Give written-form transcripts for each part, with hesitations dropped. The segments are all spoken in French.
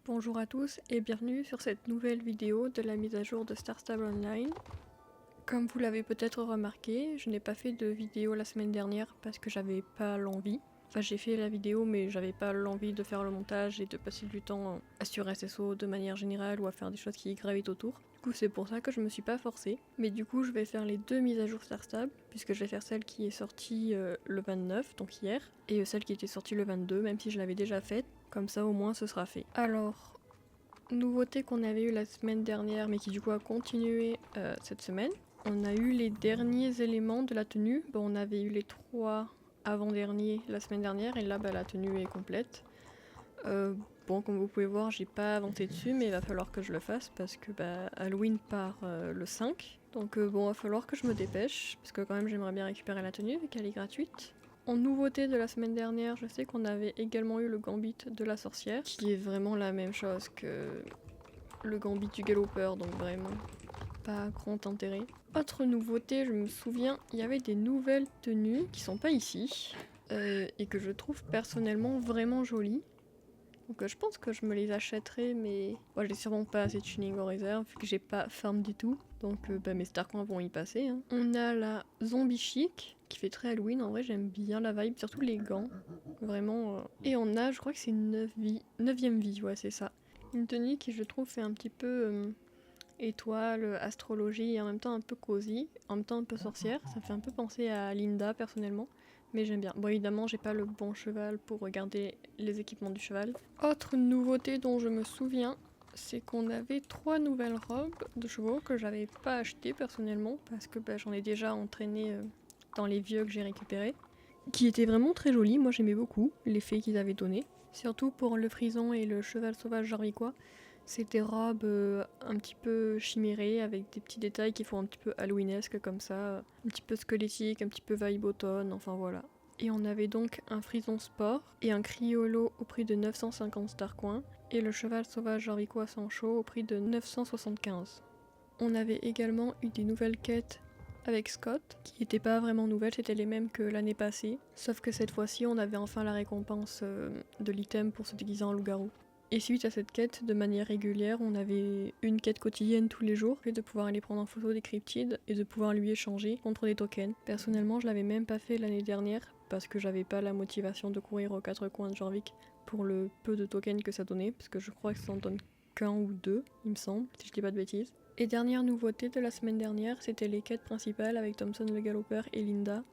Bonjour à tous et bienvenue sur cette nouvelle vidéo de la mise à jour de Star Stable Online. Comme vous l'avez peut-être remarqué, je n'ai pas fait de vidéo la semaine dernière parce que j'avais pas l'envie. Enfin j'ai fait la vidéo mais j'avais pas l'envie de faire le montage et de passer du temps sur SSO de manière générale ou à faire des choses qui gravitent autour. Du coup c'est pour ça que je me suis pas forcée. Mais du coup je vais faire les deux mises à jour Star Stable puisque je vais faire celle qui est sortie le 29, donc hier, et celle qui était sortie le 22 même si je l'avais déjà faite. Comme ça au moins ce sera fait. Alors, nouveauté qu'on avait eu la semaine dernière mais qui du coup a continué cette semaine. On a eu les derniers éléments de la tenue. Bon, on avait eu les 3 avant-derniers la semaine dernière et là la tenue est complète. Bon, comme vous pouvez voir, j'ai pas avancé dessus mais il va falloir que je le fasse parce que Halloween part le 5. Donc bon, il va falloir que je me dépêche parce que quand même j'aimerais bien récupérer la tenue vu qu'elle est gratuite. En nouveauté de la semaine dernière, je sais qu'on avait également eu le gambit de la sorcière, qui est vraiment la même chose que le gambit du galopeur, donc vraiment pas grand intérêt. Autre nouveauté, je me souviens, il y avait des nouvelles tenues qui sont pas ici, et que je trouve personnellement vraiment jolies. Donc je pense que je me les achèterai, mais moi j'ai sûrement pas assez de tuning en réserve, vu que j'ai pas farm du tout. Donc mes Starcoins vont y passer. Hein. On a la Zombie Chic, qui fait très Halloween, en vrai j'aime bien la vibe, surtout les gants. Vraiment. Et on a, je crois que c'est 9ème vie, ouais c'est ça. Une tenue qui je trouve fait un petit peu étoile, astrologie, et en même temps un peu cosy, en même temps un peu sorcière. Ça fait un peu penser à Linda personnellement. Mais j'aime bien. Bon, évidemment, j'ai pas le bon cheval pour regarder les équipements du cheval. Autre nouveauté dont je me souviens, c'est qu'on avait 3 nouvelles robes de chevaux que j'avais pas achetées personnellement parce que j'en ai déjà entraîné dans les vieux que j'ai récupérés. Qui étaient vraiment très jolies, moi j'aimais beaucoup l'effet qu'ils avaient donné. Surtout pour le frison et le cheval sauvage jarvicois. C'est des robes un petit peu chimérées avec des petits détails qui font un petit peu halloweenesque comme ça, un petit peu squelettique, un petit peu vibe automne, enfin voilà. Et on avait donc un frison sport et un criollo au prix de 950 starcoins et le cheval sauvage jarvicois Sancho au prix de 975. On avait également eu des nouvelles quêtes avec Scott, qui n'étaient pas vraiment nouvelles, c'était les mêmes que l'année passée, sauf que cette fois-ci on avait enfin la récompense de l'item pour se déguiser en loup-garou. Et suite à cette quête, de manière régulière, on avait une quête quotidienne tous les jours, et de pouvoir aller prendre en photo des cryptides et de pouvoir lui échanger contre des tokens. Personnellement, je l'avais même pas fait l'année dernière, parce que j'avais pas la motivation de courir aux 4 coins de Jorvik pour le peu de tokens que ça donnait, parce que je crois que ça en donne qu'un ou deux, il me semble, si je dis pas de bêtises. Et dernière nouveauté de la semaine dernière, c'était les quêtes principales avec Thompson le Galopeur et Linda.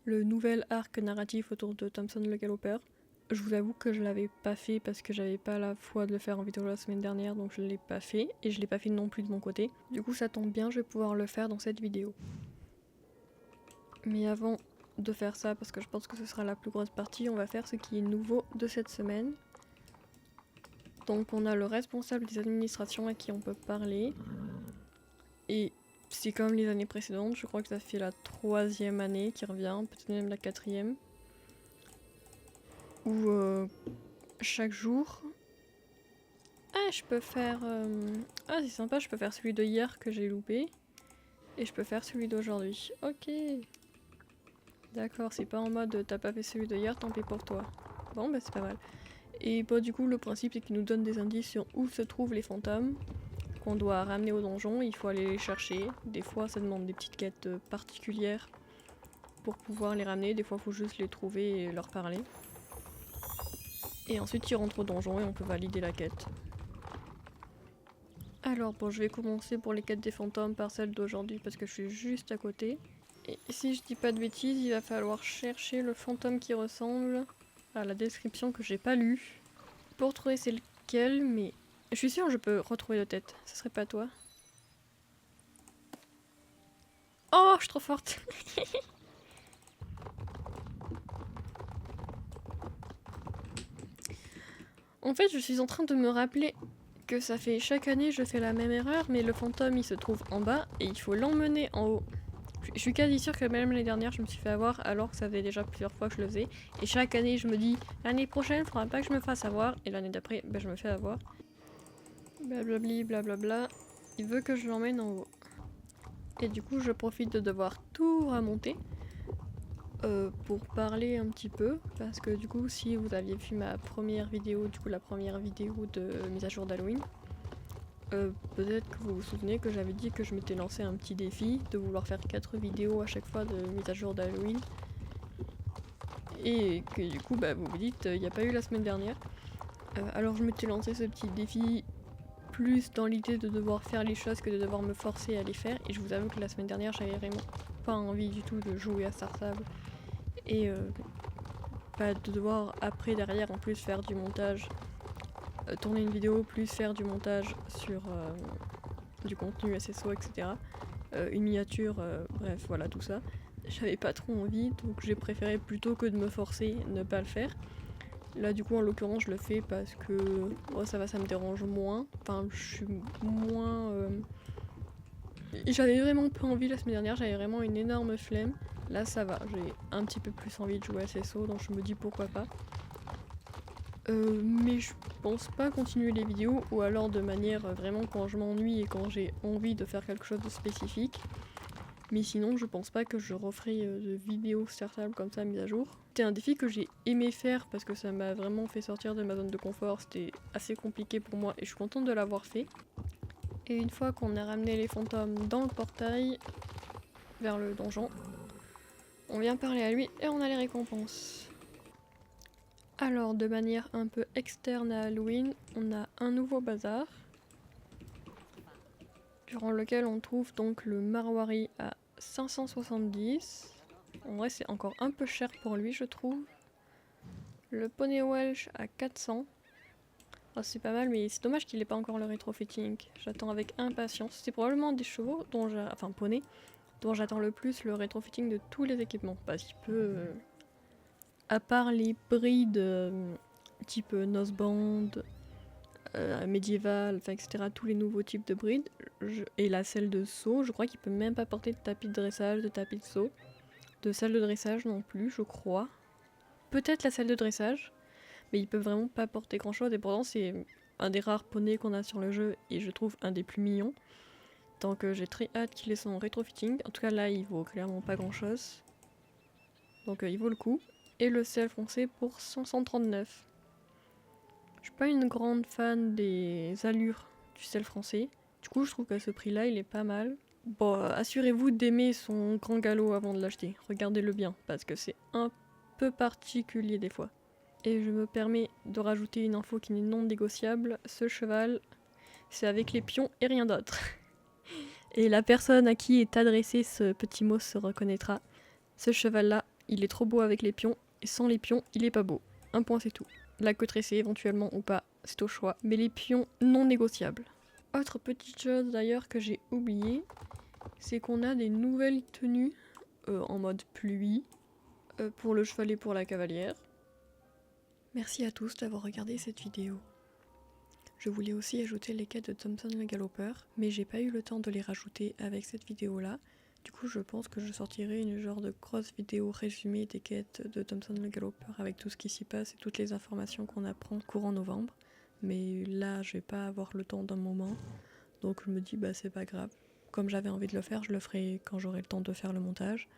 Le nouvel arc narratif autour de Thompson le Galopeur. Je vous avoue que je l'avais pas fait parce que j'avais pas la foi de le faire en vidéo la semaine dernière, donc je l'ai pas fait, et je l'ai pas fait non plus de mon côté. Du coup ça tombe bien, je vais pouvoir le faire dans cette vidéo. Mais avant de faire ça, parce que je pense que ce sera la plus grosse partie, on va faire ce qui est nouveau de cette semaine. Donc on a le responsable des administrations à qui on peut parler. Et c'est comme les années précédentes, je crois que ça fait la 3e année qui revient, peut-être même la 4e. Où chaque jour... Ah, je peux faire... Ah, c'est sympa, je peux faire celui de hier que j'ai loupé. Et je peux faire celui d'aujourd'hui. Ok. D'accord, c'est pas en mode t'as pas fait celui de hier, tant pis pour toi. Bon, bah c'est pas mal. Et bah du coup, le principe c'est qu'il nous donne des indices sur où se trouvent les fantômes qu'on doit ramener au donjon. Il faut aller les chercher. Des fois, ça demande des petites quêtes particulières pour pouvoir les ramener. Des fois, il faut juste les trouver et leur parler. Et ensuite, ils rentrent au donjon et on peut valider la quête. Alors bon, je vais commencer pour les quêtes des fantômes par celle d'aujourd'hui parce que je suis juste à côté. Et si je dis pas de bêtises, il va falloir chercher le fantôme qui ressemble à la description que j'ai pas lue. Pour trouver c'est lequel, mais je suis sûre que je peux retrouver de tête. Ce serait pas toi? Oh, je suis trop forte. En fait, je suis en train de me rappeler que ça fait chaque année je fais la même erreur, mais le fantôme il se trouve en bas et il faut l'emmener en haut. Je suis quasi sûre que même l'année dernière je me suis fait avoir alors que ça faisait déjà plusieurs fois que je le faisais. Et chaque année je me dis l'année prochaine faudra pas que je me fasse avoir, et l'année d'après je me fais avoir. Blablabli blablabla. Il veut que je l'emmène en haut. Et du coup je profite de devoir tout remonter pour parler un petit peu, parce que du coup si vous aviez vu ma première vidéo, la première vidéo de mise à jour d'Halloween, peut-être que vous vous souvenez que j'avais dit que je m'étais lancé un petit défi de vouloir faire 4 vidéos à chaque fois de mise à jour d'Halloween. Et que du coup vous vous dites il n'y a pas eu la semaine dernière. Alors je m'étais lancé ce petit défi plus dans l'idée de devoir faire les choses que de devoir me forcer à les faire. Et je vous avoue que la semaine dernière j'avais vraiment pas envie du tout de jouer à Star Stable. Et de devoir après derrière en plus faire du montage, tourner une vidéo plus faire du montage sur du contenu SSO etc. Une miniature, bref voilà tout ça. J'avais pas trop envie donc j'ai préféré plutôt que de me forcer ne pas le faire. Là du coup en l'occurrence je le fais parce que ça me dérange moins. Enfin je suis moins... J'avais vraiment pas envie la semaine dernière, j'avais vraiment une énorme flemme. Là ça va, j'ai un petit peu plus envie de jouer à SSO donc je me dis pourquoi pas. Mais je pense pas continuer les vidéos ou alors de manière vraiment quand je m'ennuie et quand j'ai envie de faire quelque chose de spécifique. Mais sinon je pense pas que je referai de vidéos Star Stable comme ça mise à jour. C'était un défi que j'ai aimé faire parce que ça m'a vraiment fait sortir de ma zone de confort, c'était assez compliqué pour moi et je suis contente de l'avoir fait. Et une fois qu'on a ramené les fantômes dans le portail vers le donjon, on vient parler à lui et on a les récompenses. Alors de manière un peu externe à Halloween, on a un nouveau bazar durant lequel on trouve donc le Marwari à 570. En vrai c'est encore un peu cher pour lui je trouve. Le poney Welsh à 400. Oh, c'est pas mal mais c'est dommage qu'il n'ait pas encore le rétrofitting. J'attends avec impatience. C'est probablement des chevaux dont poney dont j'attends le plus le rétrofitting de tous les équipements. Parce qu'il peut... à part les brides type Noseband, médiéval, etc. Tous les nouveaux types de brides, et la selle de saut, je crois qu'il peut même pas porter de tapis de dressage, de tapis de saut, de salle de dressage non plus, je crois. Peut-être la salle de dressage, mais il peut vraiment pas porter grand chose, et pourtant c'est un des rares poneys qu'on a sur le jeu, et je trouve un des plus mignons. Donc j'ai très hâte qu'il ait son rétrofitting. En tout cas là il vaut clairement pas grand chose. Donc il vaut le coup. Et le sel foncé pour 539. Je suis pas une grande fan des allures du sel français. Du coup je trouve qu'à ce prix là il est pas mal. Bon assurez-vous d'aimer son grand galop avant de l'acheter. Regardez-le bien parce que c'est un peu particulier des fois. Et je me permets de rajouter une info qui n'est non négociable. Ce cheval c'est avec les pions et rien d'autre. Et la personne à qui est adressé ce petit mot se reconnaîtra. Ce cheval-là, il est trop beau avec les pions, et sans les pions, il est pas beau. Un point c'est tout. La queue tressée éventuellement ou pas, c'est au choix. Mais les pions non négociables. Autre petite chose d'ailleurs que j'ai oublié, c'est qu'on a des nouvelles tenues en mode pluie pour le cheval et pour la cavalière. Merci à tous d'avoir regardé cette vidéo. Je voulais aussi ajouter les quêtes de Thompson le Galopeur, mais j'ai pas eu le temps de les rajouter avec cette vidéo-là. Du coup, je pense que je sortirai une genre de grosse vidéo résumée des quêtes de Thompson le Galopeur avec tout ce qui s'y passe et toutes les informations qu'on apprend courant novembre. Mais là, je vais pas avoir le temps d'un moment, donc je me dis c'est pas grave. Comme j'avais envie de le faire, je le ferai quand j'aurai le temps de faire le montage.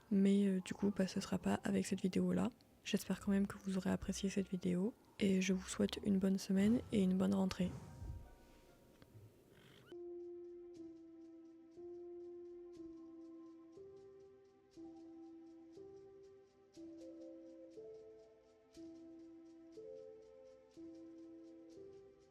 Mais du coup, ce sera pas avec cette vidéo-là. J'espère quand même que vous aurez apprécié cette vidéo et je vous souhaite une bonne semaine et une bonne rentrée.